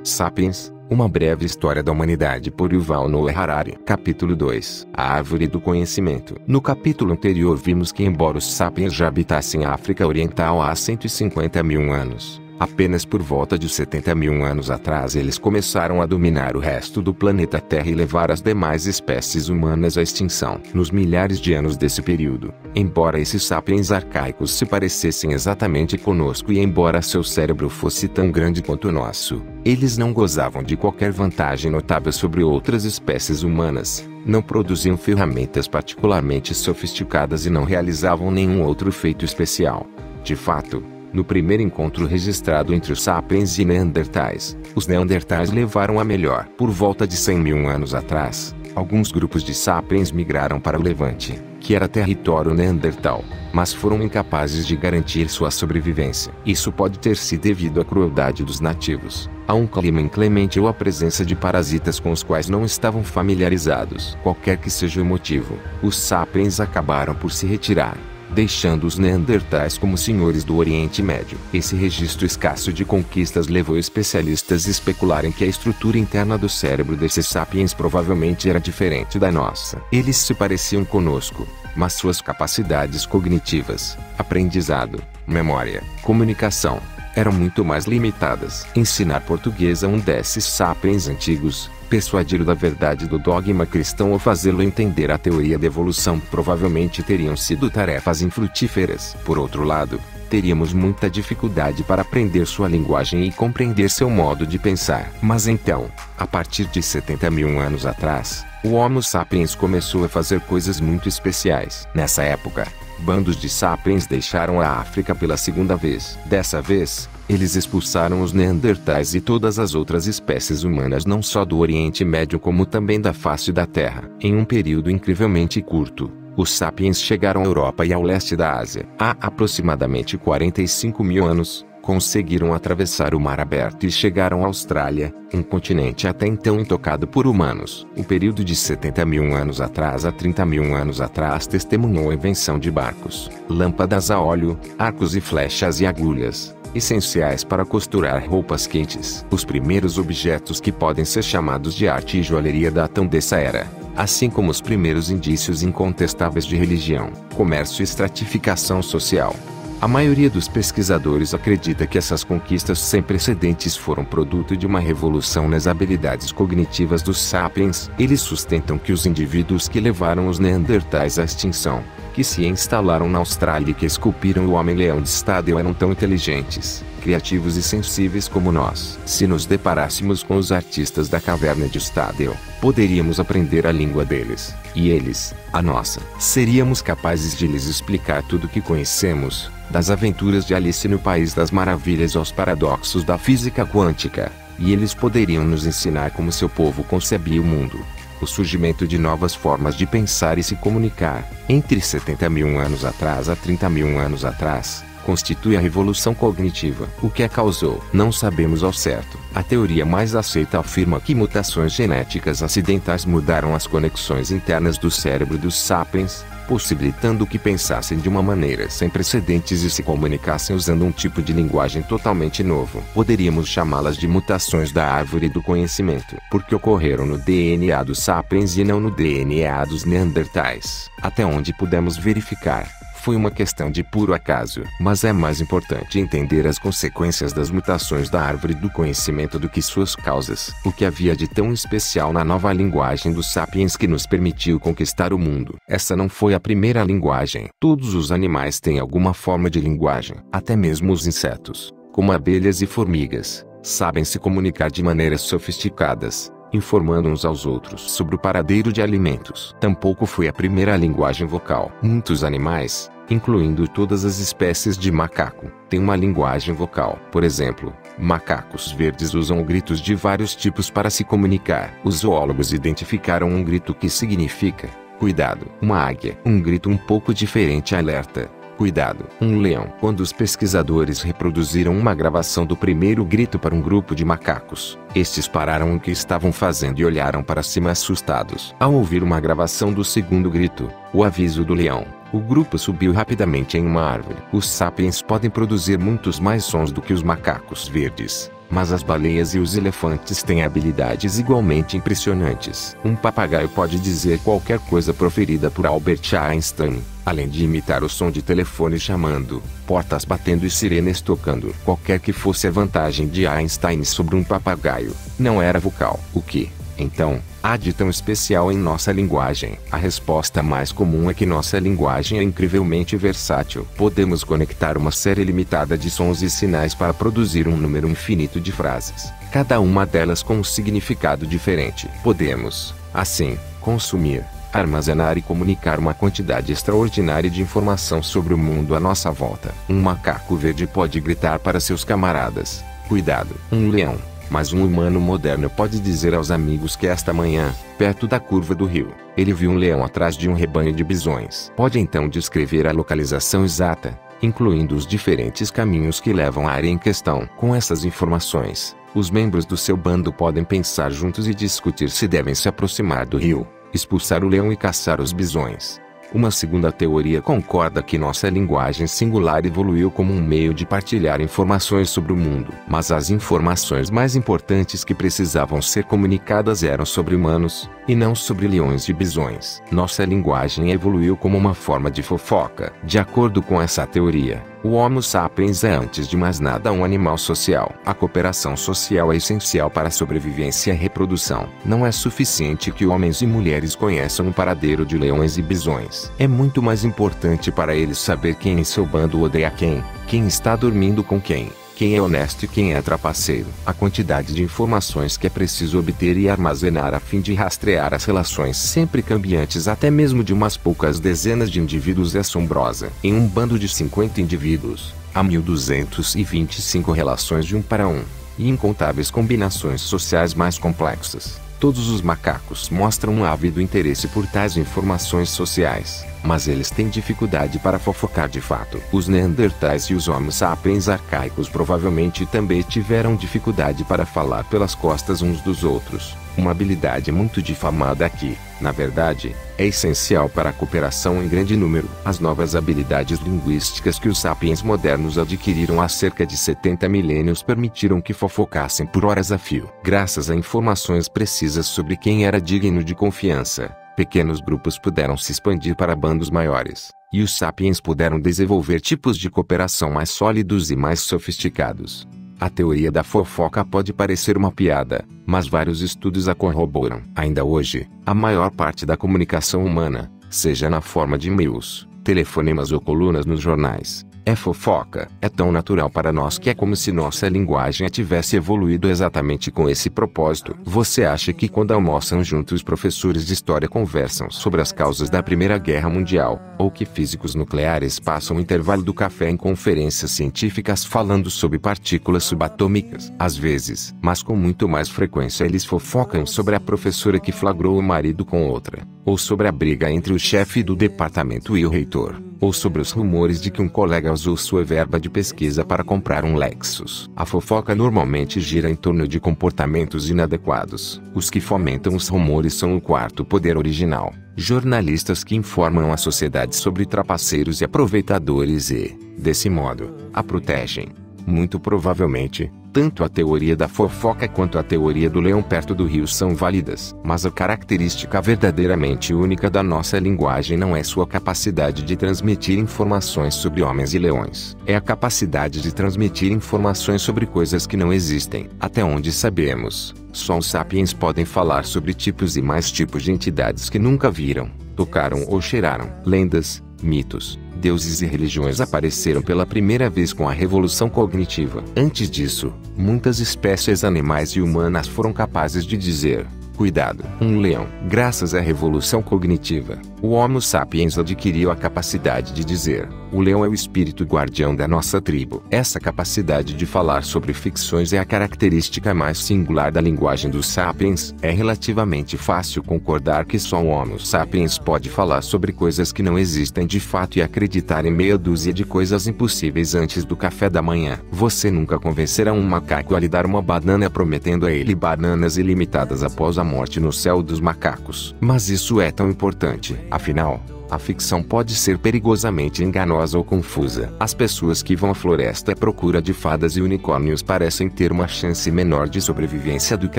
Sapiens, uma breve história da humanidade por Yuval Noah Harari. Capítulo 2. A árvore do conhecimento. No capítulo anterior vimos que embora os sapiens já habitassem a África Oriental há 150 mil anos, apenas por volta de 70 mil anos atrás eles começaram a dominar o resto do planeta Terra e levar as demais espécies humanas à extinção. Nos milhares de anos desse período, embora esses sapiens arcaicos se parecessem exatamente conosco e embora seu cérebro fosse tão grande quanto o nosso, eles não gozavam de qualquer vantagem notável sobre outras espécies humanas, não produziam ferramentas particularmente sofisticadas e não realizavam nenhum outro feito especial. De fato, no primeiro encontro registrado entre os sapiens e neandertais, os neandertais levaram a melhor. Por volta de 100 mil anos atrás, alguns grupos de sapiens migraram para o Levante, que era território neandertal, mas foram incapazes de garantir sua sobrevivência. Isso pode ter sido devido à crueldade dos nativos, a um clima inclemente ou à presença de parasitas com os quais não estavam familiarizados. Qualquer que seja o motivo, os sapiens acabaram por se retirar, deixando os neandertais como senhores do Oriente Médio. Esse registro escasso de conquistas levou especialistas a especularem que a estrutura interna do cérebro desses sapiens provavelmente era diferente da nossa. Eles se pareciam conosco, mas suas capacidades cognitivas, aprendizado, memória, comunicação, eram muito mais limitadas. Ensinar português a um desses sapiens antigos, persuadi-lo da verdade do dogma cristão ou fazê-lo entender a teoria da evolução provavelmente teriam sido tarefas infrutíferas. Por outro lado, teríamos muita dificuldade para aprender sua linguagem e compreender seu modo de pensar. Mas então, a partir de 70 mil anos atrás, o Homo sapiens começou a fazer coisas muito especiais. Nessa época, bandos de sapiens deixaram a África pela segunda vez. Dessa vez, eles expulsaram os neandertais e todas as outras espécies humanas não só do Oriente Médio como também da face da Terra. Em um período incrivelmente curto, os sapiens chegaram à Europa e ao leste da Ásia. Há aproximadamente 45 mil anos, conseguiram atravessar o mar aberto e chegaram à Austrália, um continente até então intocado por humanos. O período de 70 mil anos atrás a 30 mil anos atrás testemunhou a invenção de barcos, lâmpadas a óleo, arcos e flechas e agulhas, essenciais para costurar roupas quentes. Os primeiros objetos que podem ser chamados de arte e joalheria datam dessa era, assim como os primeiros indícios incontestáveis de religião, comércio e estratificação social. A maioria dos pesquisadores acredita que essas conquistas sem precedentes foram produto de uma revolução nas habilidades cognitivas dos sapiens. Eles sustentam que os indivíduos que levaram os neandertais à extinção, que se instalaram na Austrália e que esculpiram o homem-leão de Stadel eram tão inteligentes, criativos e sensíveis como nós. Se nos deparássemos com os artistas da caverna de Stadel, poderíamos aprender a língua deles, e eles, a nossa. Seríamos capazes de lhes explicar tudo o que conhecemos, das aventuras de Alice no País das Maravilhas aos paradoxos da física quântica, e eles poderiam nos ensinar como seu povo concebia o mundo, o surgimento de novas formas de pensar e se comunicar. Entre 70 mil anos atrás a 30 mil anos atrás, constitui a revolução cognitiva. O que a causou? Não sabemos ao certo. A teoria mais aceita afirma que mutações genéticas acidentais mudaram as conexões internas do cérebro dos sapiens, possibilitando que pensassem de uma maneira sem precedentes e se comunicassem usando um tipo de linguagem totalmente novo. Poderíamos chamá-las de mutações da árvore do conhecimento, porque ocorreram no DNA dos sapiens e não no DNA dos neandertais. Até onde pudemos verificar, foi uma questão de puro acaso. Mas é mais importante entender as consequências das mutações da árvore do conhecimento do que suas causas. O que havia de tão especial na nova linguagem dos sapiens que nos permitiu conquistar o mundo? Essa não foi a primeira linguagem. Todos os animais têm alguma forma de linguagem. Até mesmo os insetos, como abelhas e formigas, sabem se comunicar de maneiras sofisticadas, informando uns aos outros sobre o paradeiro de alimentos. Tampouco foi a primeira linguagem vocal. Muitos animais, incluindo todas as espécies de macaco, têm uma linguagem vocal. Por exemplo, macacos verdes usam gritos de vários tipos para se comunicar. Os zoólogos identificaram um grito que significa cuidado. Uma águia, um grito um pouco diferente, alerta. Cuidado. Um leão. Quando os pesquisadores reproduziram uma gravação do primeiro grito para um grupo de macacos, estes pararam o que estavam fazendo e olharam para cima assustados. Ao ouvir uma gravação do segundo grito, o aviso do leão, o grupo subiu rapidamente em uma árvore. Os sapiens podem produzir muitos mais sons do que os macacos verdes, Mas as baleias e os elefantes têm habilidades igualmente impressionantes. Um papagaio pode dizer qualquer coisa proferida por Albert Einstein, além de imitar o som de telefone chamando, portas batendo e sirenes tocando. Qualquer que fosse a vantagem de Einstein sobre um papagaio, não era vocal. O que, então, há de tão especial em nossa linguagem? A resposta mais comum é que nossa linguagem é incrivelmente versátil. Podemos conectar uma série limitada de sons e sinais para produzir um número infinito de frases, cada uma delas com um significado diferente. Podemos, assim, consumir, armazenar e comunicar uma quantidade extraordinária de informação sobre o mundo à nossa volta. Um macaco verde pode gritar para seus camaradas: cuidado! Um leão, mas um humano moderno pode dizer aos amigos que esta manhã, perto da curva do rio, ele viu um leão atrás de um rebanho de bisões. Pode então descrever a localização exata, incluindo os diferentes caminhos que levam à área em questão. Com essas informações, os membros do seu bando podem pensar juntos e discutir se devem se aproximar do rio, expulsar o leão e caçar os bisões. Uma segunda teoria concorda que nossa linguagem singular evoluiu como um meio de partilhar informações sobre o mundo. Mas as informações mais importantes que precisavam ser comunicadas eram sobre humanos, e não sobre leões e bisões. Nossa linguagem evoluiu como uma forma de fofoca. De acordo com essa teoria, o Homo sapiens é antes de mais nada um animal social. A cooperação social é essencial para a sobrevivência e reprodução. Não é suficiente que homens e mulheres conheçam o paradeiro de leões e bisões. É muito mais importante para eles saber quem em seu bando odeia quem está dormindo com quem é honesto e quem é trapaceiro. A quantidade de informações que é preciso obter e armazenar a fim de rastrear as relações sempre cambiantes até mesmo de umas poucas dezenas de indivíduos é assombrosa. Em um bando de 50 indivíduos, há 1.225 relações de 1 para 1, e incontáveis combinações sociais mais complexas. Todos os macacos mostram um ávido interesse por tais informações sociais, mas eles têm dificuldade para fofocar de fato. Os neandertais e os Homo sapiens arcaicos provavelmente também tiveram dificuldade para falar pelas costas uns dos outros, uma habilidade muito difamada aqui. Na verdade, é essencial para a cooperação em grande número. As novas habilidades linguísticas que os sapiens modernos adquiriram há cerca de 70 milênios permitiram que fofocassem por horas a fio. Graças a informações precisas sobre quem era digno de confiança, pequenos grupos puderam se expandir para bandos maiores, e os sapiens puderam desenvolver tipos de cooperação mais sólidos e mais sofisticados. A teoria da fofoca pode parecer uma piada, mas vários estudos a corroboram. Ainda hoje, a maior parte da comunicação humana, seja na forma de e-mails, telefonemas ou colunas nos jornais, é fofoca. É tão natural para nós que é como se nossa linguagem tivesse evoluído exatamente com esse propósito. Você acha que quando almoçam juntos os professores de história conversam sobre as causas da Primeira Guerra Mundial, ou que físicos nucleares passam o intervalo do café em conferências científicas falando sobre partículas subatômicas? Às vezes, mas com muito mais frequência, eles fofocam sobre a professora que flagrou o marido com outra, ou sobre a briga entre o chefe do departamento e o reitor, ou sobre os rumores de que um colega usou sua verba de pesquisa para comprar um Lexus. A fofoca normalmente gira em torno de comportamentos inadequados. Os que fomentam os rumores são o quarto poder original, jornalistas que informam a sociedade sobre trapaceiros e aproveitadores e, desse modo, a protegem. Muito provavelmente, tanto a teoria da fofoca quanto a teoria do leão perto do rio são válidas. Mas a característica verdadeiramente única da nossa linguagem não é sua capacidade de transmitir informações sobre homens e leões. É a capacidade de transmitir informações sobre coisas que não existem. Até onde sabemos, só os sapiens podem falar sobre tipos e mais tipos de entidades que nunca viram, tocaram ou cheiraram. Lendas, mitos, deuses e religiões apareceram pela primeira vez com a revolução cognitiva. Antes disso, muitas espécies animais e humanas foram capazes de dizer: cuidado, um leão. Graças à revolução cognitiva, o Homo sapiens adquiriu a capacidade de dizer: o leão é o espírito guardião da nossa tribo. Essa capacidade de falar sobre ficções é a característica mais singular da linguagem dos sapiens. É relativamente fácil concordar que só o Homo sapiens pode falar sobre coisas que não existem de fato e acreditar em meia dúzia de coisas impossíveis antes do café da manhã. Você nunca convencerá um macaco a lhe dar uma banana prometendo a ele bananas ilimitadas após a morte no céu dos macacos. Mas isso é tão importante. Afinal, A ficção pode ser perigosamente enganosa ou confusa. As pessoas que vão à floresta à procura de fadas e unicórnios parecem ter uma chance menor de sobrevivência do que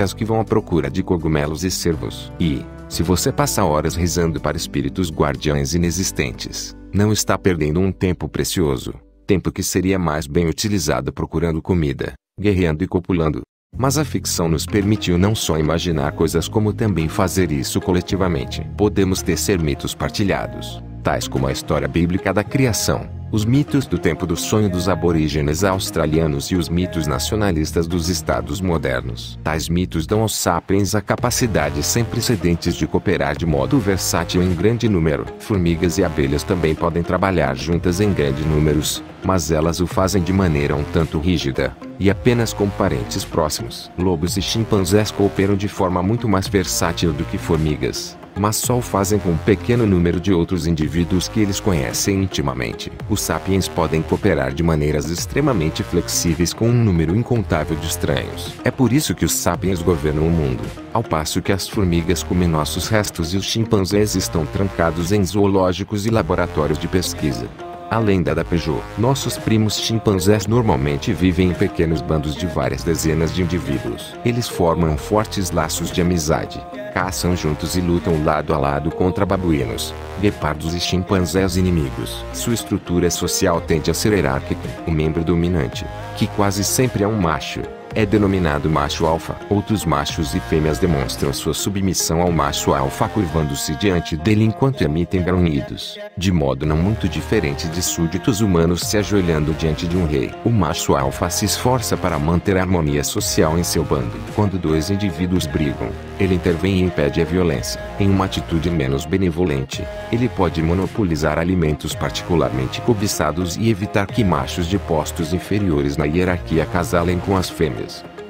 as que vão à procura de cogumelos e cervos. E, se você passa horas rezando para espíritos guardiães inexistentes, não está perdendo um tempo precioso. Tempo que seria mais bem utilizado procurando comida, guerreando e copulando. Mas a ficção nos permitiu não só imaginar coisas como também fazer isso coletivamente. Podemos tecer mitos partilhados, tais como a história bíblica da criação, os mitos do tempo do sonho dos aborígenes australianos e os mitos nacionalistas dos estados modernos. Tais mitos dão aos sapiens a capacidade sem precedentes de cooperar de modo versátil em grande número. Formigas e abelhas também podem trabalhar juntas em grandes números, mas elas o fazem de maneira um tanto rígida, e apenas com parentes próximos. Lobos e chimpanzés cooperam de forma muito mais versátil do que formigas, mas só o fazem com um pequeno número de outros indivíduos que eles conhecem intimamente. Os sapiens podem cooperar de maneiras extremamente flexíveis com um número incontável de estranhos. É por isso que os sapiens governam o mundo, ao passo que as formigas comem nossos restos e os chimpanzés estão trancados em zoológicos e laboratórios de pesquisa. A lenda da Peugeot. Nossos primos chimpanzés normalmente vivem em pequenos bandos de várias dezenas de indivíduos. Eles formam fortes laços de amizade, caçam juntos e lutam lado a lado contra babuínos, guepardos e chimpanzés inimigos. Sua estrutura social tende a ser hierárquica. O membro dominante, que quase sempre é um macho, é denominado macho alfa. Outros machos e fêmeas demonstram sua submissão ao macho alfa curvando-se diante dele enquanto emitem grunhidos, de modo não muito diferente de súditos humanos se ajoelhando diante de um rei. O macho alfa se esforça para manter a harmonia social em seu bando. Quando dois indivíduos brigam, ele intervém e impede a violência. Em uma atitude menos benevolente, ele pode monopolizar alimentos particularmente cobiçados e evitar que machos de postos inferiores na hierarquia casalem com as fêmeas.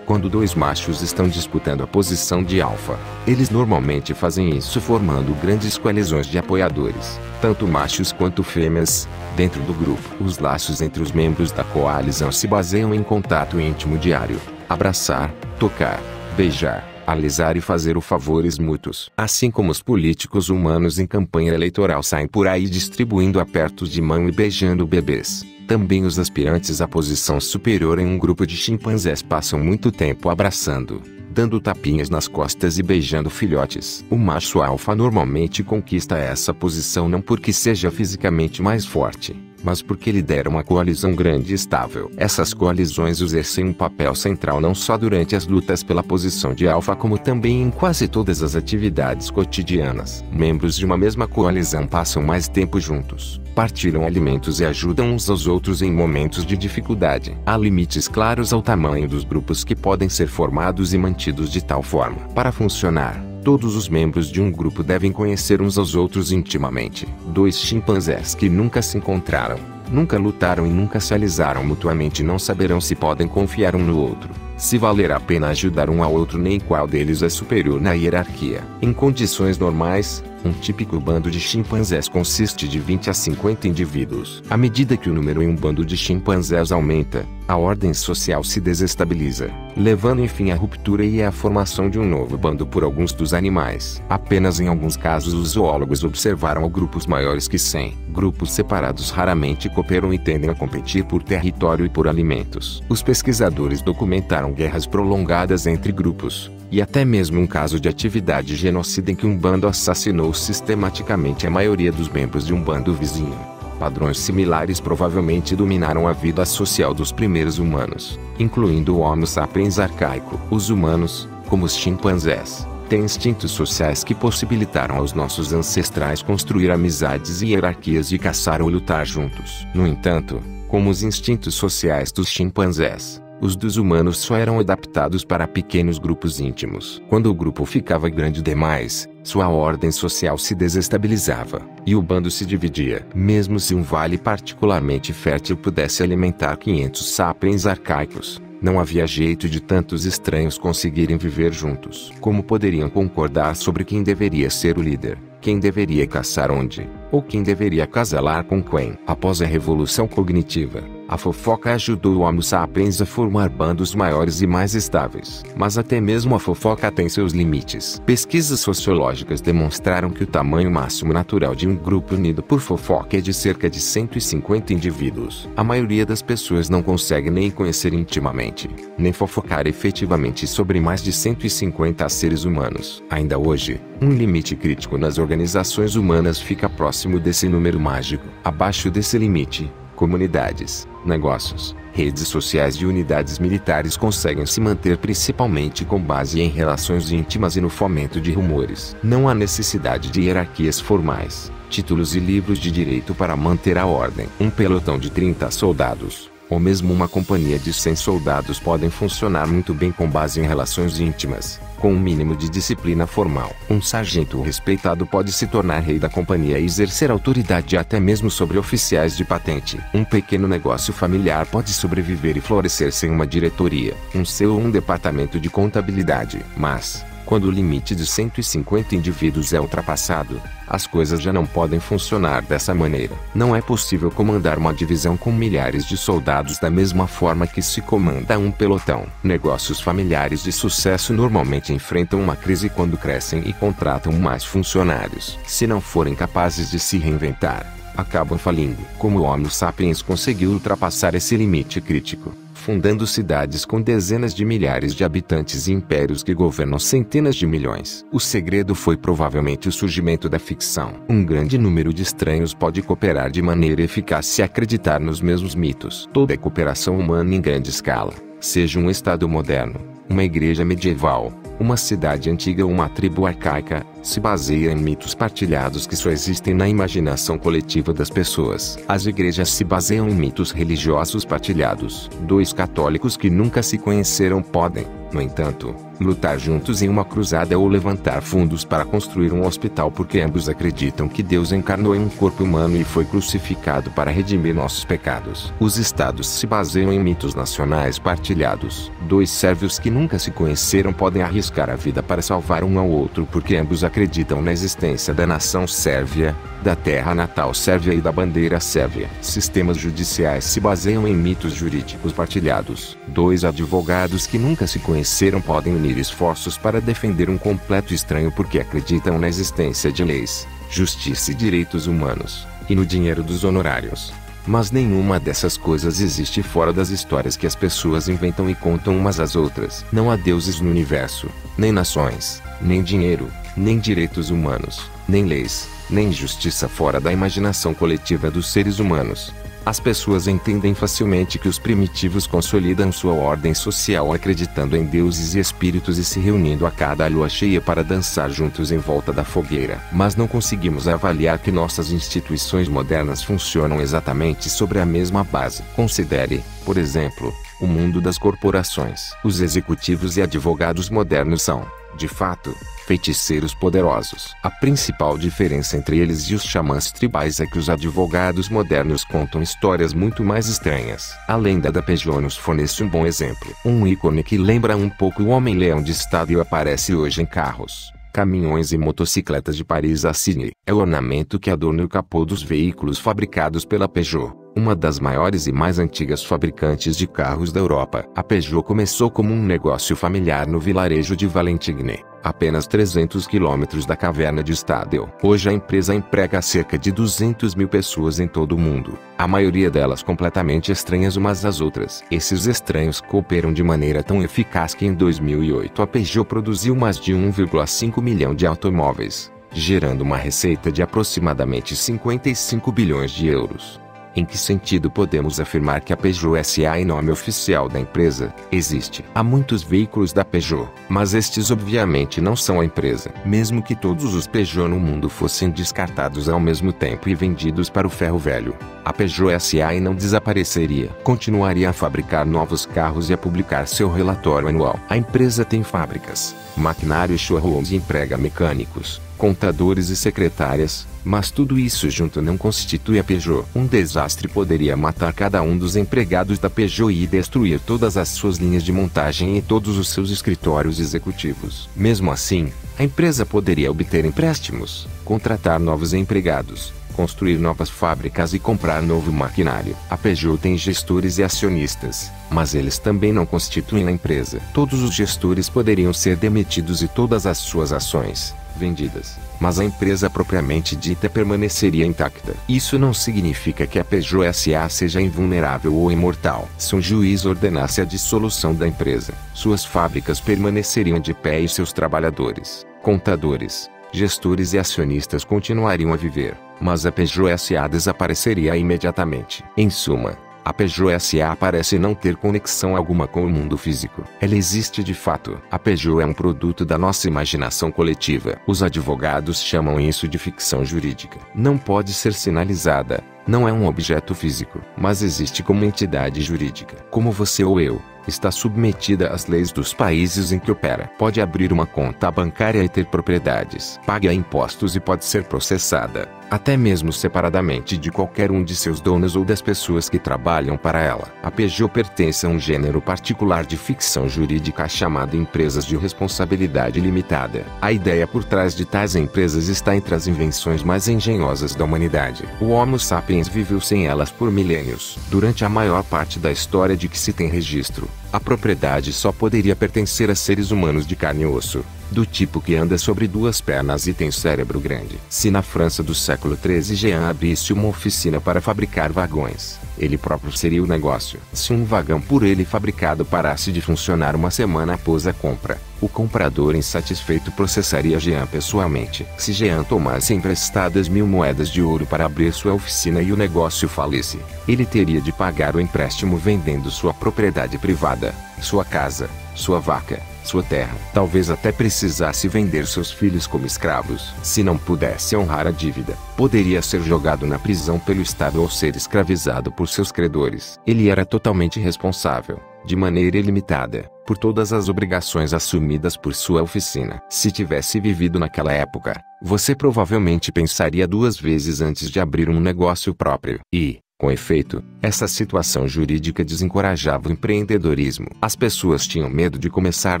Quando dois machos estão disputando a posição de alfa, eles normalmente fazem isso formando grandes coalizões de apoiadores, tanto machos quanto fêmeas, dentro do grupo. Os laços entre os membros da coalizão se baseiam em contato íntimo diário, abraçar, tocar, beijar, alisar e fazer favores mútuos. Assim como os políticos humanos em campanha eleitoral saem por aí distribuindo apertos de mão e beijando bebês, também os aspirantes à posição superior em um grupo de chimpanzés passam muito tempo abraçando, dando tapinhas nas costas e beijando filhotes. O macho alfa normalmente conquista essa posição não porque seja fisicamente mais forte, mas porque lidera uma coalizão grande e estável. Essas coalizões exercem um papel central não só durante as lutas pela posição de alfa como também em quase todas as atividades cotidianas. Membros de uma mesma coalizão passam mais tempo juntos, partilham alimentos e ajudam uns aos outros em momentos de dificuldade. Há limites claros ao tamanho dos grupos que podem ser formados e mantidos de tal forma. Para funcionar, todos os membros de um grupo devem conhecer uns aos outros intimamente. Dois chimpanzés que nunca se encontraram, nunca lutaram e nunca se alisaram mutuamente não saberão se podem confiar um no outro, se valer a pena ajudar um ao outro nem qual deles é superior na hierarquia. Em condições normais, um típico bando de chimpanzés consiste de 20 a 50 indivíduos. À medida que o número em um bando de chimpanzés aumenta, a ordem social se desestabiliza, levando enfim à ruptura e à formação de um novo bando por alguns dos animais. Apenas em alguns casos os zoólogos observaram grupos maiores que 100. Grupos separados raramente cooperam e tendem a competir por território e por alimentos. Os pesquisadores documentaram guerras prolongadas entre grupos, e até mesmo um caso de atividade genocida em que um bando assassinou sistematicamente a maioria dos membros de um bando vizinho. Padrões similares provavelmente dominaram a vida social dos primeiros humanos, incluindo o Homo sapiens arcaico. Os humanos, como os chimpanzés, têm instintos sociais que possibilitaram aos nossos ancestrais construir amizades e hierarquias e caçar ou lutar juntos. No entanto, como os instintos sociais dos chimpanzés, os dos humanos só eram adaptados para pequenos grupos íntimos. Quando o grupo ficava grande demais, sua ordem social se desestabilizava, e o bando se dividia. Mesmo se um vale particularmente fértil pudesse alimentar 500 sapiens arcaicos, não havia jeito de tantos estranhos conseguirem viver juntos. Como poderiam concordar sobre quem deveria ser o líder, quem deveria caçar onde, ou quem deveria acasalar com quem? Após a revolução cognitiva, A fofoca ajudou o Homo sapiens a formar bandos maiores e mais estáveis. Mas até mesmo a fofoca tem seus limites. Pesquisas sociológicas demonstraram que o tamanho máximo natural de um grupo unido por fofoca é de cerca de 150 indivíduos. A maioria das pessoas não consegue nem conhecer intimamente, nem fofocar efetivamente sobre mais de 150 seres humanos. Ainda hoje, um limite crítico nas organizações humanas fica próximo desse número mágico. Abaixo desse limite, comunidades, negócios, redes sociais e unidades militares conseguem se manter principalmente com base em relações íntimas e no fomento de rumores. Não há necessidade de hierarquias formais, títulos e livros de direito para manter a ordem. Um pelotão de 30 soldados, ou mesmo uma companhia de 100 soldados podem funcionar muito bem com base em relações íntimas, com um mínimo de disciplina formal. Um sargento respeitado pode se tornar rei da companhia e exercer autoridade até mesmo sobre oficiais de patente. Um pequeno negócio familiar pode sobreviver e florescer sem uma diretoria, um CEO ou um departamento de contabilidade. Mas, quando o limite de 150 indivíduos é ultrapassado, as coisas já não podem funcionar dessa maneira. Não é possível comandar uma divisão com milhares de soldados da mesma forma que se comanda um pelotão. Negócios familiares de sucesso normalmente enfrentam uma crise quando crescem e contratam mais funcionários. Se não forem capazes de se reinventar, acabam falindo. Como o Homo sapiens conseguiu ultrapassar esse limite crítico, fundando cidades com dezenas de milhares de habitantes e impérios que governam centenas de milhões. O segredo foi provavelmente o surgimento da ficção. Um grande número de estranhos pode cooperar de maneira eficaz se acreditar nos mesmos mitos. Toda a cooperação humana em grande escala, seja um estado moderno, uma igreja medieval, uma cidade antiga ou uma tribo arcaica, se baseia em mitos partilhados que só existem na imaginação coletiva das pessoas. As igrejas se baseiam em mitos religiosos partilhados. Dois católicos que nunca se conheceram podem, no entanto, lutar juntos em uma cruzada ou levantar fundos para construir um hospital porque ambos acreditam que Deus encarnou em um corpo humano e foi crucificado para redimir nossos pecados. Os estados se baseiam em mitos nacionais partilhados. Dois sérvios que nunca se conheceram podem arriscar a vida para salvar um ao outro porque ambos acreditam na existência da nação sérvia, da terra natal sérvia e da bandeira sérvia. Sistemas judiciais se baseiam em mitos jurídicos partilhados. Dois advogados que nunca se conheceram podem unir esforços para defender um completo estranho porque acreditam na existência de leis, justiça e direitos humanos, e no dinheiro dos honorários. Mas nenhuma dessas coisas existe fora das histórias que as pessoas inventam e contam umas às outras. Não há deuses no universo, nem nações, nem dinheiro, nem direitos humanos, nem leis, nem justiça fora da imaginação coletiva dos seres humanos. As pessoas entendem facilmente que os primitivos consolidam sua ordem social acreditando em deuses e espíritos e se reunindo a cada lua cheia para dançar juntos em volta da fogueira. Mas não conseguimos avaliar que nossas instituições modernas funcionam exatamente sobre a mesma base. Considere, por exemplo, o mundo das corporações. Os executivos e advogados modernos são, de fato, feiticeiros poderosos. A principal diferença entre eles e os xamãs tribais é que os advogados modernos contam histórias muito mais estranhas. A lenda da Peugeot nos fornece um bom exemplo. Um ícone que lembra um pouco o Homem-Leão de estádio aparece hoje em carros, caminhões e motocicletas de Paris a Sydney. É o ornamento que adorna o capô dos veículos fabricados pela Peugeot, uma das maiores e mais antigas fabricantes de carros da Europa. A Peugeot começou como um negócio familiar no vilarejo de Valentigne, apenas 300 quilômetros da caverna de Stadel. Hoje a empresa emprega cerca de 200 mil pessoas em todo o mundo, a maioria delas completamente estranhas umas às outras. Esses estranhos cooperam de maneira tão eficaz que em 2008 a Peugeot produziu mais de 1,5 milhão de automóveis, gerando uma receita de aproximadamente 55 bilhões de euros. Em que sentido podemos afirmar que a Peugeot SA é nome oficial da empresa? Existe. Há muitos veículos da Peugeot, mas estes obviamente não são a empresa. Mesmo que todos os Peugeot no mundo fossem descartados ao mesmo tempo e vendidos para o ferro velho, a Peugeot SA não desapareceria. Continuaria a fabricar novos carros e a publicar seu relatório anual. A empresa tem fábricas, maquinário e showrooms e emprega mecânicos, contadores e secretárias, mas tudo isso junto não constitui a Peugeot. Um desastre poderia matar cada um dos empregados da Peugeot e destruir todas as suas linhas de montagem e todos os seus escritórios executivos. Mesmo assim, a empresa poderia obter empréstimos, contratar novos empregados, construir novas fábricas e comprar novo maquinário. A Peugeot tem gestores e acionistas, mas eles também não constituem a empresa. Todos os gestores poderiam ser demitidos e todas as suas ações vendidas, mas a empresa propriamente dita permaneceria intacta. Isso não significa que a Peugeot SA seja invulnerável ou imortal. Se um juiz ordenasse a dissolução da empresa, suas fábricas permaneceriam de pé e seus trabalhadores, contadores, gestores e acionistas continuariam a viver, mas a Peugeot SA desapareceria imediatamente. Em suma, a Peugeot SA parece não ter conexão alguma com o mundo físico. Ela existe de fato. A Peugeot é um produto da nossa imaginação coletiva. Os advogados chamam isso de ficção jurídica. Não pode ser sinalizada, não é um objeto físico, mas existe como entidade jurídica. Como você ou eu, está submetida às leis dos países em que opera. Pode abrir uma conta bancária e ter propriedades. Paga impostos e pode ser processada, até mesmo separadamente de qualquer um de seus donos ou das pessoas que trabalham para ela. A Peugeot pertence a um gênero particular de ficção jurídica chamado empresas de responsabilidade limitada. A ideia por trás de tais empresas está entre as invenções mais engenhosas da humanidade. O Homo sapiens viveu sem elas por milênios. Durante a maior parte da história de que se tem registro, a propriedade só poderia pertencer a seres humanos de carne e osso, do tipo que anda sobre duas pernas e tem cérebro grande. Se na França do século XIII Jean abrisse uma oficina para fabricar vagões, ele próprio seria o negócio. Se um vagão por ele fabricado parasse de funcionar uma semana após a compra, o comprador insatisfeito processaria Jean pessoalmente. Se Jean tomasse emprestadas 1000 moedas de ouro para abrir sua oficina e o negócio falisse, ele teria de pagar o empréstimo vendendo sua propriedade privada, sua casa, sua vaca, sua terra. Talvez até precisasse vender seus filhos como escravos. Se não pudesse honrar a dívida, poderia ser jogado na prisão pelo Estado ou ser escravizado por seus credores. Ele era totalmente responsável, de maneira ilimitada, por todas as obrigações assumidas por sua oficina. Se tivesse vivido naquela época, você provavelmente pensaria duas vezes antes de abrir um negócio próprio. E, com efeito, essa situação jurídica desencorajava o empreendedorismo. As pessoas tinham medo de começar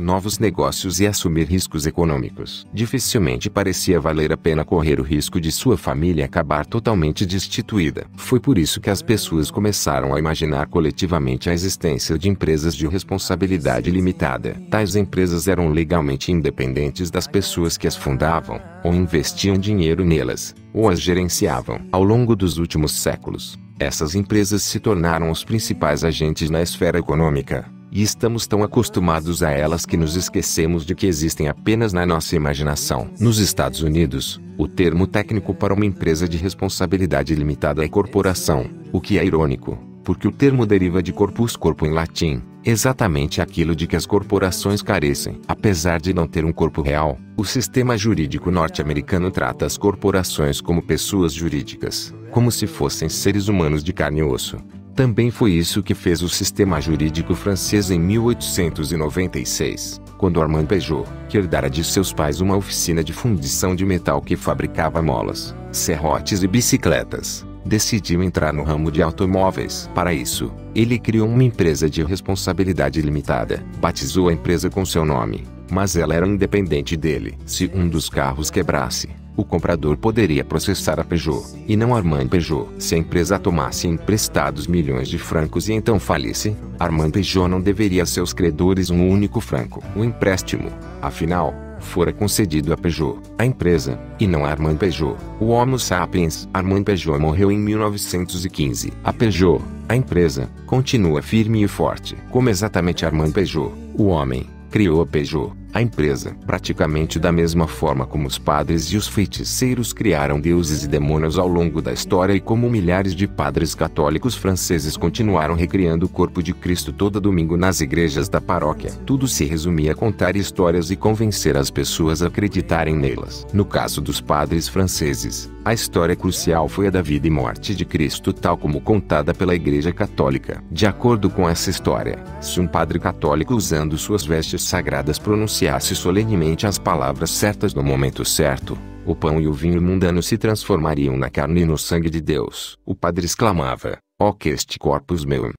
novos negócios e assumir riscos econômicos. Dificilmente parecia valer a pena correr o risco de sua família acabar totalmente destituída. Foi por isso que as pessoas começaram a imaginar coletivamente a existência de empresas de responsabilidade limitada. Tais empresas eram legalmente independentes das pessoas que as fundavam, ou investiam dinheiro nelas, ou as gerenciavam. Ao longo dos últimos séculos, essas empresas se tornaram os principais agentes na esfera econômica, e estamos tão acostumados a elas que nos esquecemos de que existem apenas na nossa imaginação. Nos Estados Unidos, o termo técnico para uma empresa de responsabilidade limitada é corporação, o que é irônico, porque o termo deriva de corpus corpo em latim, exatamente aquilo de que as corporações carecem. Apesar de não ter um corpo real, o sistema jurídico norte-americano trata as corporações como pessoas jurídicas, como se fossem seres humanos de carne e osso. Também foi isso que fez o sistema jurídico francês em 1896, quando Armand Peugeot, que herdara de seus pais uma oficina de fundição de metal que fabricava molas, serrotes e bicicletas, decidiu entrar no ramo de automóveis. Para isso, ele criou uma empresa de responsabilidade limitada. Batizou a empresa com seu nome, mas ela era independente dele. Se um dos carros quebrasse, o comprador poderia processar a Peugeot, e não Armand Peugeot. Se a empresa tomasse emprestados milhões de francos e então falisse, Armand Peugeot não deveria a seus credores um único franco. O empréstimo, afinal, fora concedido a Peugeot, a empresa, e não a Armand Peugeot. O Homo sapiens, Armand Peugeot, morreu em 1915. A Peugeot, a empresa, continua firme e forte. Como exatamente Armand Peugeot, o homem, criou a Peugeot, a empresa, praticamente da mesma forma como os padres e os feiticeiros criaram deuses e demônios ao longo da história e como milhares de padres católicos franceses continuaram recriando o corpo de Cristo todo domingo nas igrejas da paróquia. Tudo se resumia a contar histórias e convencer as pessoas a acreditarem nelas. No caso dos padres franceses, a história crucial foi a da vida e morte de Cristo tal como contada pela Igreja Católica. De acordo com essa história, se um padre católico usando suas vestes sagradas pronunciasse solenemente as palavras certas no momento certo, o pão e o vinho mundano se transformariam na carne e no sangue de Deus. O padre exclamava: "Ó que este corpus meu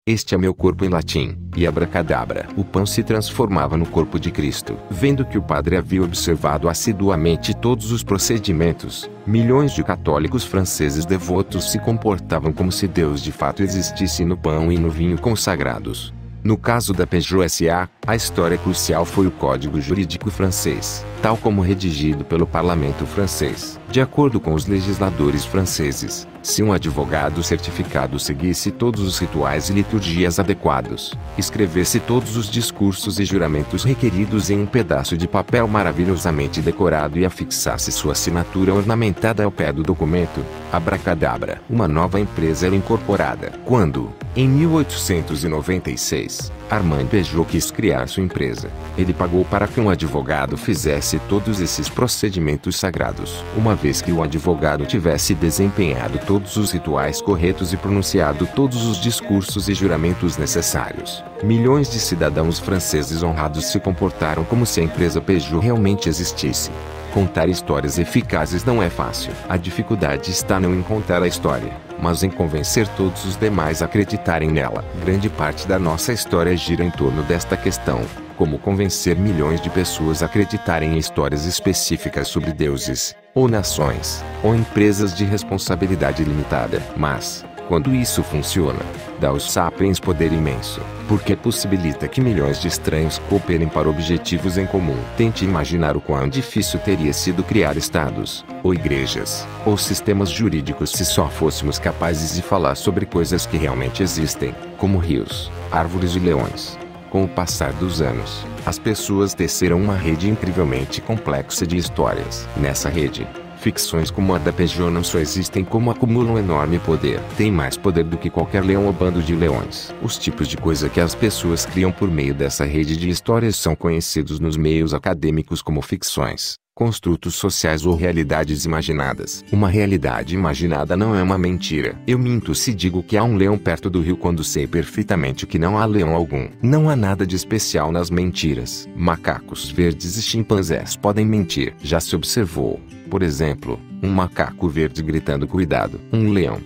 este é meu corpo em latim, e abracadabra. O pão se transformava no corpo de Cristo. Vendo que o padre havia observado assiduamente todos os procedimentos, milhões de católicos franceses devotos se comportavam como se Deus de fato existisse no pão e no vinho consagrados. No caso da Peugeot S.A., a história crucial foi o Código Jurídico francês, tal como redigido pelo parlamento francês. De acordo com os legisladores franceses, se um advogado certificado seguisse todos os rituais e liturgias adequados, escrevesse todos os discursos e juramentos requeridos em um pedaço de papel maravilhosamente decorado e afixasse sua assinatura ornamentada ao pé do documento, abracadabra, uma nova empresa era incorporada. Quando, em 1896, Armand Peugeot quis criar sua empresa, ele pagou para que um advogado fizesse todos esses procedimentos sagrados. Uma vez que o advogado tivesse desempenhado todos os rituais corretos e pronunciado todos os discursos e juramentos necessários, milhões de cidadãos franceses honrados se comportaram como se a empresa Peugeot realmente existisse. Contar histórias eficazes não é fácil. A dificuldade está não em contar a história, mas em convencer todos os demais a acreditarem nela. Grande parte da nossa história gira em torno desta questão: como convencer milhões de pessoas a acreditarem em histórias específicas sobre deuses, ou nações, ou empresas de responsabilidade limitada. Mas, quando isso funciona, dá aos sapiens poder imenso, porque possibilita que milhões de estranhos cooperem para objetivos em comum. Tente imaginar o quão difícil teria sido criar estados, ou igrejas, ou sistemas jurídicos se só fôssemos capazes de falar sobre coisas que realmente existem, como rios, árvores e leões. Com o passar dos anos, as pessoas teceram uma rede incrivelmente complexa de histórias. Nessa rede, ficções como a da Peugeot não só existem como acumulam enorme poder. Tem mais poder do que qualquer leão ou bando de leões. Os tipos de coisa que as pessoas criam por meio dessa rede de histórias são conhecidos nos meios acadêmicos como ficções, construtos sociais ou realidades imaginadas. Uma realidade imaginada não é uma mentira. Eu minto se digo que há um leão perto do rio quando sei perfeitamente que não há leão algum. Não há nada de especial nas mentiras. Macacos verdes e chimpanzés podem mentir. Já se observou, por exemplo, um macaco verde gritando cuidado. Um leão.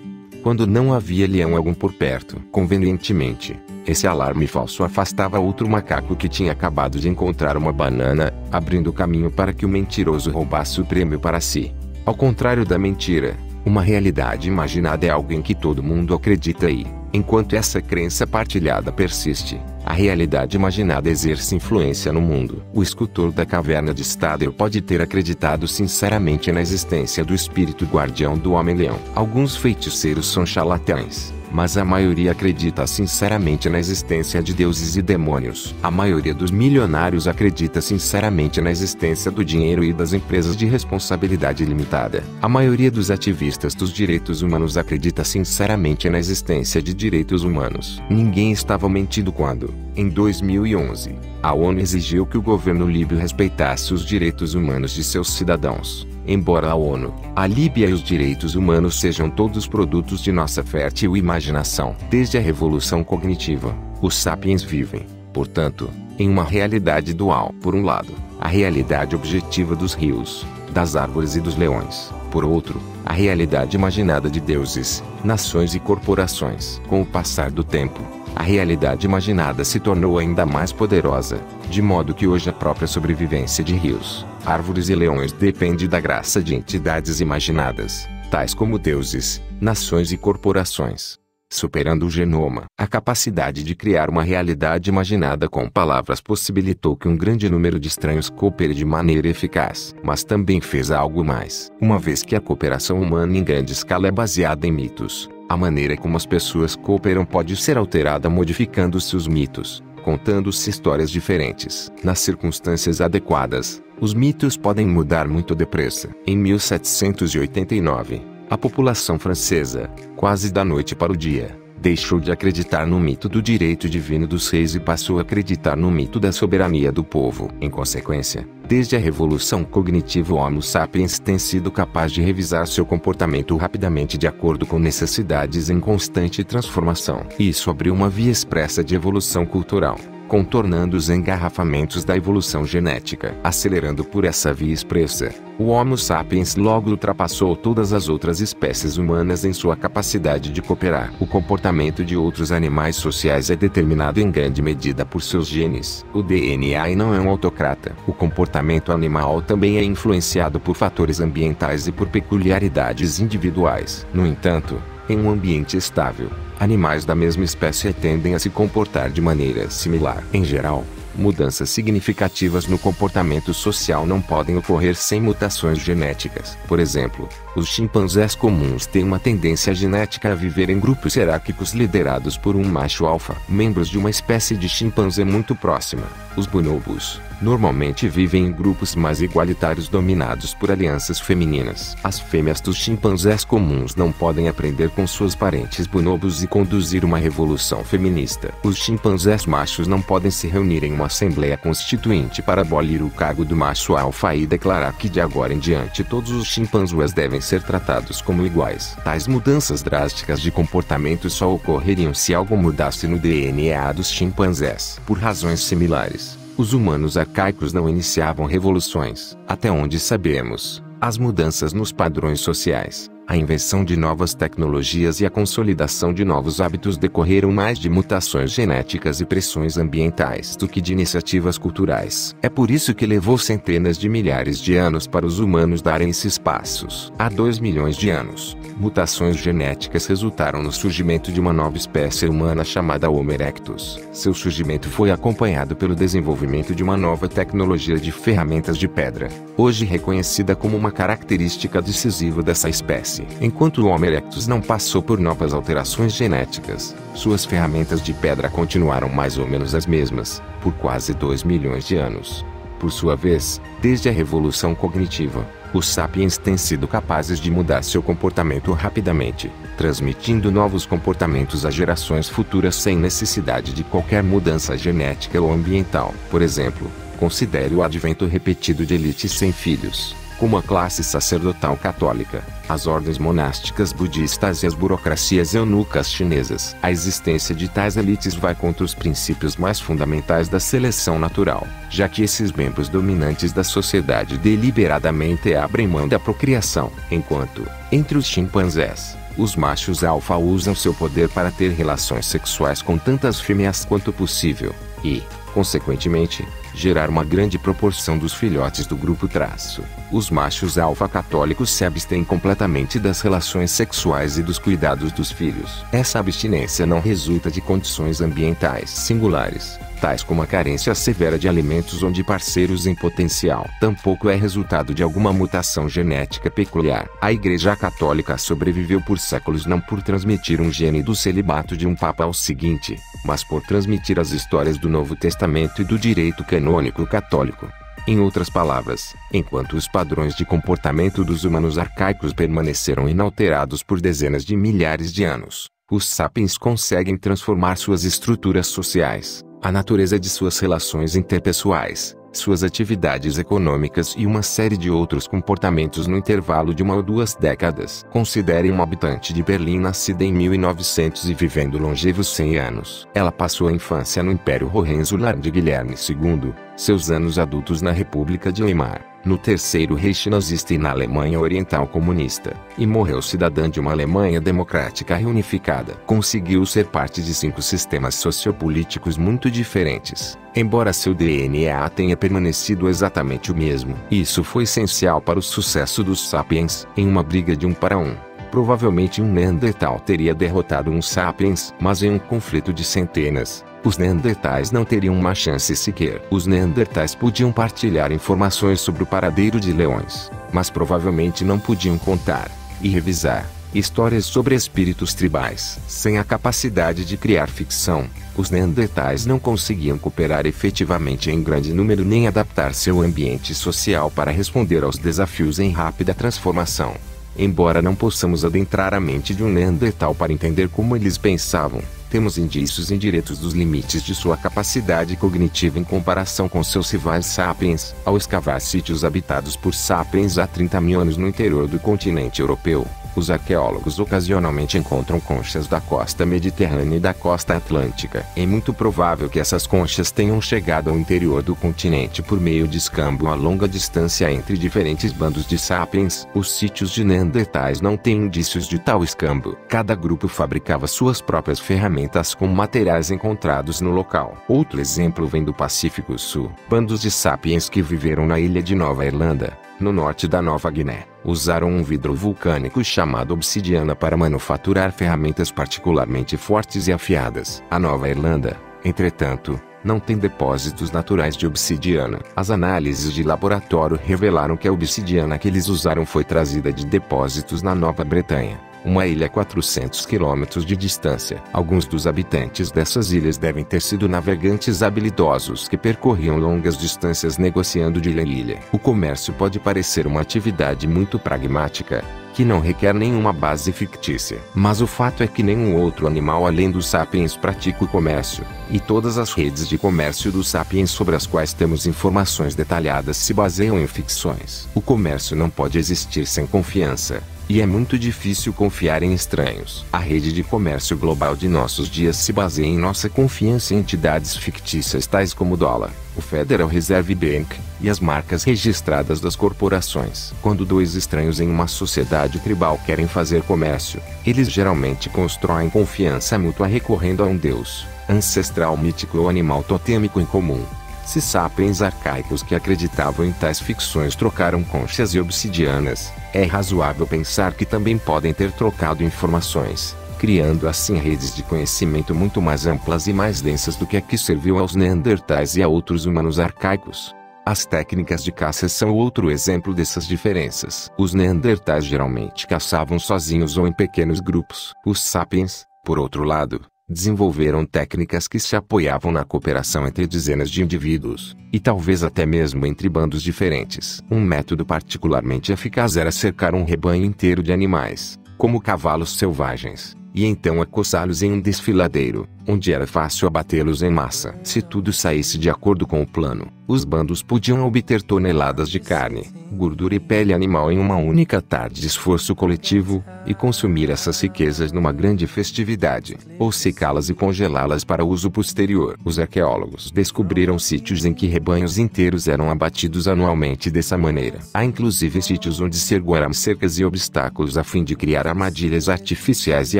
Quando não havia leão algum por perto. Convenientemente, esse alarme falso afastava outro macaco que tinha acabado de encontrar uma banana, abrindo caminho para que o mentiroso roubasse o prêmio para si. Ao contrário da mentira, uma realidade imaginada é algo em que todo mundo acredita e, enquanto essa crença partilhada persiste, a realidade imaginada exerce influência no mundo. O escultor da caverna de Stader pode ter acreditado sinceramente na existência do espírito guardião do Homem-Leão. Alguns feiticeiros são charlatães, mas a maioria acredita sinceramente na existência de deuses e demônios. A maioria dos milionários acredita sinceramente na existência do dinheiro e das empresas de responsabilidade limitada. A maioria dos ativistas dos direitos humanos acredita sinceramente na existência de direitos humanos. Ninguém estava mentindo quando, em 2011, a ONU exigiu que o governo líbio respeitasse os direitos humanos de seus cidadãos. Embora a ONU, a Líbia e os direitos humanos sejam todos produtos de nossa fértil imaginação. Desde a revolução cognitiva, os sapiens vivem, portanto, em uma realidade dual. Por um lado, a realidade objetiva dos rios, das árvores e dos leões. Por outro, a realidade imaginada de deuses, nações e corporações. Com o passar do tempo, a realidade imaginada se tornou ainda mais poderosa, de modo que hoje a própria sobrevivência de rios, árvores e leões depende da graça de entidades imaginadas, tais como deuses, nações e corporações. Superando o genoma, a capacidade de criar uma realidade imaginada com palavras possibilitou que um grande número de estranhos coopere de maneira eficaz. Mas também fez algo mais. Uma vez que a cooperação humana em grande escala é baseada em mitos, a maneira como as pessoas cooperam pode ser alterada modificando-se os mitos, contando-se histórias diferentes. Nas circunstâncias adequadas, os mitos podem mudar muito depressa. Em 1789, a população francesa, quase da noite para o dia, deixou de acreditar no mito do direito divino dos reis e passou a acreditar no mito da soberania do povo. Em consequência, desde a revolução cognitiva o Homo sapiens tem sido capaz de revisar seu comportamento rapidamente de acordo com necessidades em constante transformação. Isso abriu uma via expressa de evolução cultural. contornando os engarrafamentos da evolução genética, acelerando por essa via expressa. O Homo sapiens logo ultrapassou todas as outras espécies humanas em sua capacidade de cooperar. O comportamento de outros animais sociais é determinado em grande medida por seus genes. O DNA e não é um autocrata. O comportamento animal também é influenciado por fatores ambientais e por peculiaridades individuais. No entanto, em um ambiente estável, animais da mesma espécie tendem a se comportar de maneira similar. Em geral, mudanças significativas no comportamento social não podem ocorrer sem mutações genéticas. Por exemplo, os chimpanzés comuns têm uma tendência genética a viver em grupos hierárquicos liderados por um macho alfa, membros de uma espécie de chimpanzé muito próxima. Os bonobos normalmente vivem em grupos mais igualitários dominados por alianças femininas. As fêmeas dos chimpanzés comuns não podem aprender com suas parentes bonobos e conduzir uma revolução feminista. Os chimpanzés machos não podem se reunir em uma assembleia constituinte para abolir o cargo do macho alfa e declarar que de agora em diante todos os chimpanzés devem ser tratados como iguais. Tais mudanças drásticas de comportamento só ocorreriam se algo mudasse no DNA dos chimpanzés. Por razões similares, os humanos arcaicos não iniciavam revoluções. Até onde sabemos, as mudanças nos padrões sociais, a invenção de novas tecnologias e a consolidação de novos hábitos decorreram mais de mutações genéticas e pressões ambientais do que de iniciativas culturais. É por isso que levou centenas de milhares de anos para os humanos darem esses passos. Há 2 milhões de anos, mutações genéticas resultaram no surgimento de uma nova espécie humana chamada Homo erectus. Seu surgimento foi acompanhado pelo desenvolvimento de uma nova tecnologia de ferramentas de pedra, hoje reconhecida como uma característica decisiva dessa espécie. Enquanto o Homo erectus não passou por novas alterações genéticas, suas ferramentas de pedra continuaram mais ou menos as mesmas, por quase 2 milhões de anos. Por sua vez, desde a revolução cognitiva, os sapiens têm sido capazes de mudar seu comportamento rapidamente, transmitindo novos comportamentos a gerações futuras sem necessidade de qualquer mudança genética ou ambiental. Por exemplo, considere o advento repetido de elites sem filhos, como a classe sacerdotal católica, as ordens monásticas budistas e as burocracias eunucas chinesas. A existência de tais elites vai contra os princípios mais fundamentais da seleção natural, já que esses membros dominantes da sociedade deliberadamente abrem mão da procriação, enquanto, entre os chimpanzés, os machos alfa usam seu poder para ter relações sexuais com tantas fêmeas quanto possível, e, consequentemente, gerar uma grande proporção dos filhotes do grupo traço. Os machos alfa católicos se abstêm completamente das relações sexuais e dos cuidados dos filhos. Essa abstinência não resulta de condições ambientais singulares, tais como a carência severa de alimentos ou de parceiros em potencial. Tampouco é resultado de alguma mutação genética peculiar. A Igreja Católica sobreviveu por séculos não por transmitir um gene do celibato de um papa ao seguinte, mas por transmitir as histórias do Novo Testamento e do direito canônico católico. Em outras palavras, enquanto os padrões de comportamento dos humanos arcaicos permaneceram inalterados por dezenas de milhares de anos, os sapiens conseguem transformar suas estruturas sociais, a natureza de suas relações interpessoais, suas atividades econômicas e uma série de outros comportamentos no intervalo de 1 ou 2 décadas. Considere um habitante de Berlim nascida em 1900 e vivendo longevos 100 anos. Ela passou a infância no Império Hohenzollern de Guilherme II, seus anos adultos na República de Weimar, no Terceiro Reich nazista e na Alemanha Oriental comunista, e morreu cidadã de uma Alemanha democrática reunificada. Conseguiu ser parte de 5 sistemas sociopolíticos muito diferentes, embora seu DNA tenha permanecido exatamente o mesmo. Isso foi essencial para o sucesso dos sapiens. Em uma briga de 1 para 1, provavelmente um Neandertal teria derrotado um sapiens, mas em um conflito de centenas, os Neandertais não teriam uma chance sequer. Os Neandertais podiam partilhar informações sobre o paradeiro de leões, mas provavelmente não podiam contar e revisar histórias sobre espíritos tribais. Sem a capacidade de criar ficção, os Neandertais não conseguiam cooperar efetivamente em grande número nem adaptar-se ao ambiente social para responder aos desafios em rápida transformação. Embora não possamos adentrar a mente de um Neandertal para entender como eles pensavam, temos indícios indiretos dos limites de sua capacidade cognitiva em comparação com seus rivais sapiens. Ao escavar sítios habitados por sapiens há 30 mil anos no interior do continente europeu, Os arqueólogos ocasionalmente encontram conchas da costa mediterrânea e da costa atlântica. É muito provável que essas conchas tenham chegado ao interior do continente por meio de escambo a longa distância entre diferentes bandos de sapiens. Os sítios de Neandertais não têm indícios de tal escambo. Cada grupo fabricava suas próprias ferramentas com materiais encontrados no local. Outro exemplo vem do Pacífico Sul. Bandos de sapiens que viveram na ilha de Nova Irlanda, no norte da Nova Guiné, usaram um vidro vulcânico chamado obsidiana para manufaturar ferramentas particularmente fortes e afiadas. A Nova Irlanda, entretanto, não tem depósitos naturais de obsidiana. As análises de laboratório revelaram que a obsidiana que eles usaram foi trazida de depósitos na Nova Bretanha, uma ilha a 400 quilômetros de distância. Alguns dos habitantes dessas ilhas devem ter sido navegantes habilidosos que percorriam longas distâncias negociando de ilha em ilha. O comércio pode parecer uma atividade muito pragmática, que não requer nenhuma base fictícia. Mas o fato é que nenhum outro animal além dos sapiens pratica o comércio, e todas as redes de comércio dos sapiens sobre as quais temos informações detalhadas se baseiam em ficções. O comércio não pode existir sem confiança, e é muito difícil confiar em estranhos. A rede de comércio global de nossos dias se baseia em nossa confiança em entidades fictícias tais como o dólar, o Federal Reserve Bank, e as marcas registradas das corporações. Quando dois estranhos em uma sociedade tribal querem fazer comércio, eles geralmente constroem confiança mútua recorrendo a um deus, ancestral mítico ou animal totêmico em comum. Se sapiens arcaicos que acreditavam em tais ficções trocaram conchas e obsidianas, é razoável pensar que também podem ter trocado informações, criando assim redes de conhecimento muito mais amplas e mais densas do que a que serviu aos Neandertais e a outros humanos arcaicos. As técnicas de caça são outro exemplo dessas diferenças. Os Neandertais geralmente caçavam sozinhos ou em pequenos grupos. Os sapiens, por outro lado, desenvolveram técnicas que se apoiavam na cooperação entre dezenas de indivíduos, e talvez até mesmo entre bandos diferentes. Um método particularmente eficaz era cercar um rebanho inteiro de animais, como cavalos selvagens, e então acossá-los em um desfiladeiro, onde era fácil abatê-los em massa. Se tudo saísse de acordo com o plano, os bandos podiam obter toneladas de carne, gordura e pele animal em uma única tarde de esforço coletivo, e consumir essas riquezas numa grande festividade, ou secá-las e congelá-las para uso posterior. Os arqueólogos descobriram sítios em que rebanhos inteiros eram abatidos anualmente dessa maneira. Há inclusive sítios onde se ergueram cercas e obstáculos a fim de criar armadilhas artificiais e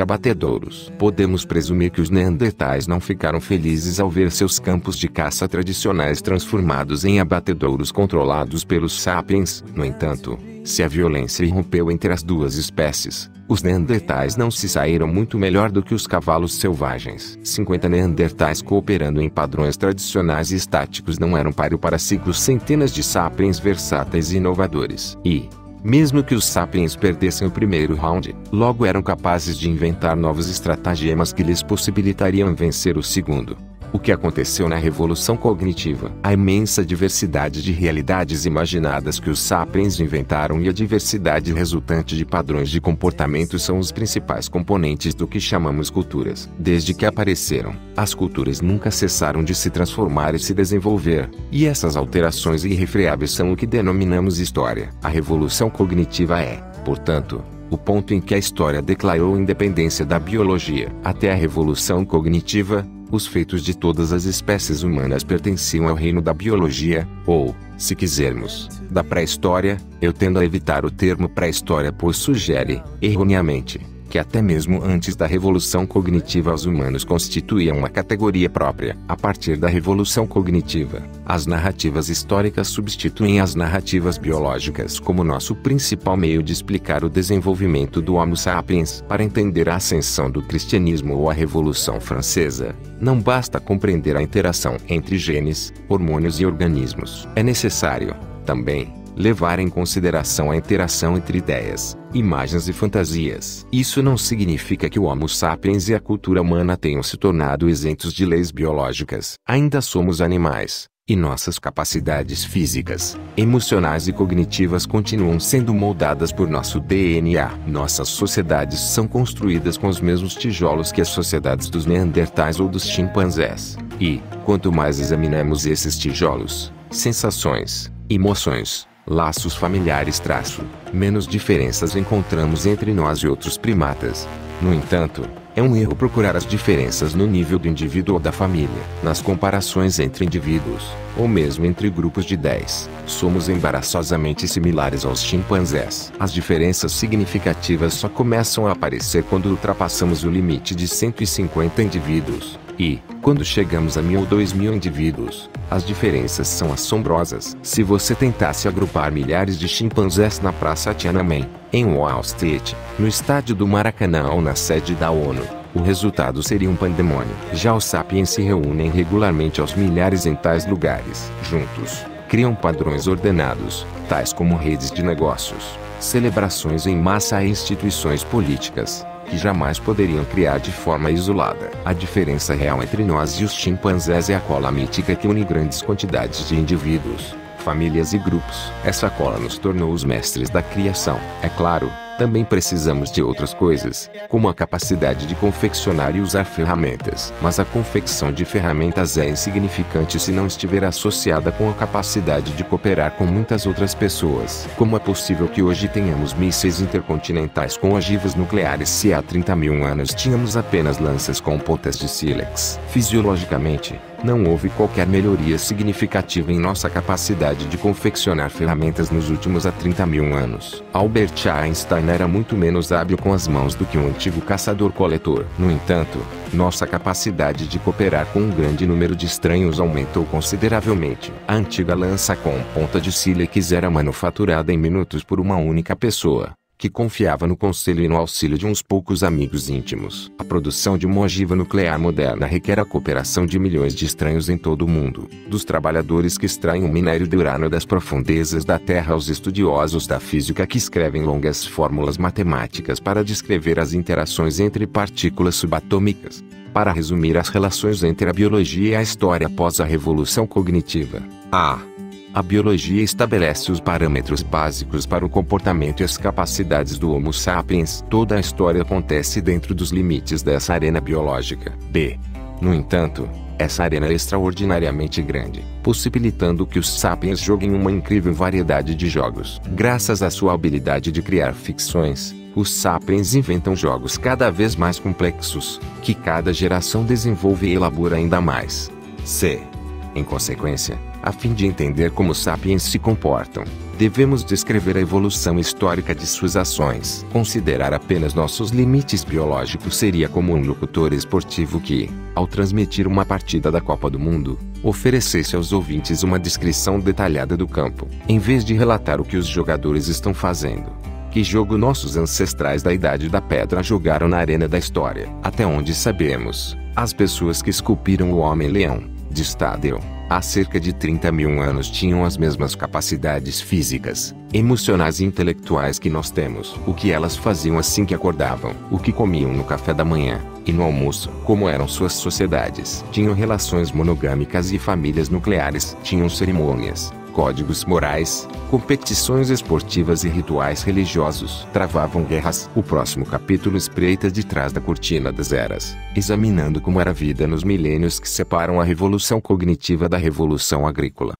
abatedouros. Podemos presumir que os Neandertais não ficaram felizes ao ver seus campos de caça tradicionais transformados em abatedouros controlados pelos sapiens. No entanto, se a violência irrompeu entre as duas espécies, os Neandertais não se saíram muito melhor do que os cavalos selvagens. 50 Neandertais cooperando em padrões tradicionais e estáticos não eram páreo para ciclos centenas de sapiens versáteis e inovadores. E, mesmo que os sapiens perdessem o primeiro round, logo eram capazes de inventar novos estratagemas que lhes possibilitariam vencer o segundo. O que aconteceu na Revolução Cognitiva? A imensa diversidade de realidades imaginadas que os sapiens inventaram e a diversidade resultante de padrões de comportamento são os principais componentes do que chamamos culturas. Desde que apareceram, as culturas nunca cessaram de se transformar e se desenvolver, e essas alterações irrefreáveis são o que denominamos história. A Revolução Cognitiva é, portanto, o ponto em que a história declarou independência da biologia. Até a Revolução Cognitiva, os feitos de todas as espécies humanas pertenciam ao reino da biologia, ou, se quisermos, da pré-história. Eu tendo a evitar o termo pré-história pois sugere, erroneamente, que até mesmo antes da Revolução Cognitiva os humanos constituíam uma categoria própria. A partir da Revolução Cognitiva, as narrativas históricas substituem as narrativas biológicas como nosso principal meio de explicar o desenvolvimento do Homo sapiens. Para entender a ascensão do cristianismo ou a Revolução Francesa, não basta compreender a interação entre genes, hormônios e organismos. É necessário, também, levar em consideração a interação entre ideias, imagens e fantasias. Isso não significa que o Homo sapiens e a cultura humana tenham se tornado isentos de leis biológicas. Ainda somos animais, e nossas capacidades físicas, emocionais e cognitivas continuam sendo moldadas por nosso DNA. Nossas sociedades são construídas com os mesmos tijolos que as sociedades dos Neandertais ou dos chimpanzés. E, quanto mais examinamos esses tijolos, sensações, emoções, laços familiares. Menos diferenças encontramos entre nós e outros primatas. No entanto, é um erro procurar as diferenças no nível do indivíduo ou da família. Nas comparações entre indivíduos, ou mesmo entre grupos de 10, somos embaraçosamente similares aos chimpanzés. As diferenças significativas só começam a aparecer quando ultrapassamos o limite de 150 indivíduos. E, quando chegamos a 1000 ou 2000 indivíduos, as diferenças são assombrosas. Se você tentasse agrupar milhares de chimpanzés na Praça Tiananmen, em Wall Street, no estádio do Maracanã ou na sede da ONU, o resultado seria um pandemônio. Já os sapiens se reúnem regularmente aos milhares em tais lugares. Juntos, criam padrões ordenados, tais como redes de negócios, celebrações em massa e instituições políticas, que jamais poderiam criar de forma isolada. A diferença real entre nós e os chimpanzés é a cola mítica que une grandes quantidades de indivíduos, famílias e grupos. Essa cola nos tornou os mestres da criação. É claro, também precisamos de outras coisas, como a capacidade de confeccionar e usar ferramentas. Mas a confecção de ferramentas é insignificante se não estiver associada com a capacidade de cooperar com muitas outras pessoas. Como é possível que hoje tenhamos mísseis intercontinentais com ogivas nucleares se há 30.000 anos tínhamos apenas lanças com pontas de sílex? Fisiologicamente, não houve qualquer melhoria significativa em nossa capacidade de confeccionar ferramentas nos últimos 30.000 anos. Albert Einstein era muito menos hábil com as mãos do que um antigo caçador-coletor. No entanto, nossa capacidade de cooperar com um grande número de estranhos aumentou consideravelmente. A antiga lança com ponta de sílex era manufaturada em minutos por uma única pessoa, que confiava no conselho e no auxílio de uns poucos amigos íntimos. A produção de uma ogiva nuclear moderna requer a cooperação de milhões de estranhos em todo o mundo, dos trabalhadores que extraem o minério de urânio das profundezas da Terra aos estudiosos da física que escrevem longas fórmulas matemáticas para descrever as interações entre partículas subatômicas. Para resumir as relações entre a biologia e a história após a revolução cognitiva. A biologia estabelece os parâmetros básicos para o comportamento e as capacidades do Homo sapiens. Toda a história acontece dentro dos limites dessa arena biológica. No entanto, essa arena é extraordinariamente grande, possibilitando que os sapiens joguem uma incrível variedade de jogos. Graças à sua habilidade de criar ficções, os sapiens inventam jogos cada vez mais complexos, que cada geração desenvolve e elabora ainda mais. Em consequência, a fim de entender como os sapiens se comportam, devemos descrever a evolução histórica de suas ações. Considerar apenas nossos limites biológicos seria como um locutor esportivo que, ao transmitir uma partida da Copa do Mundo, oferecesse aos ouvintes uma descrição detalhada do campo, em vez de relatar o que os jogadores estão fazendo. Que jogo nossos ancestrais da Idade da Pedra jogaram na arena da história? Até onde sabemos, as pessoas que esculpiram o Homem-Leão de Stadel, há cerca de 30.000 anos tinham as mesmas capacidades físicas, emocionais e intelectuais que nós temos. O que elas faziam assim que acordavam, o que comiam no café da manhã e no almoço, como eram suas sociedades. Tinham relações monogâmicas e famílias nucleares. Tinham cerimônias, códigos morais, competições esportivas e rituais religiosos. Travavam guerras. O próximo capítulo espreita de trás da cortina das eras, examinando como era a vida nos milênios que separam a revolução cognitiva da revolução agrícola.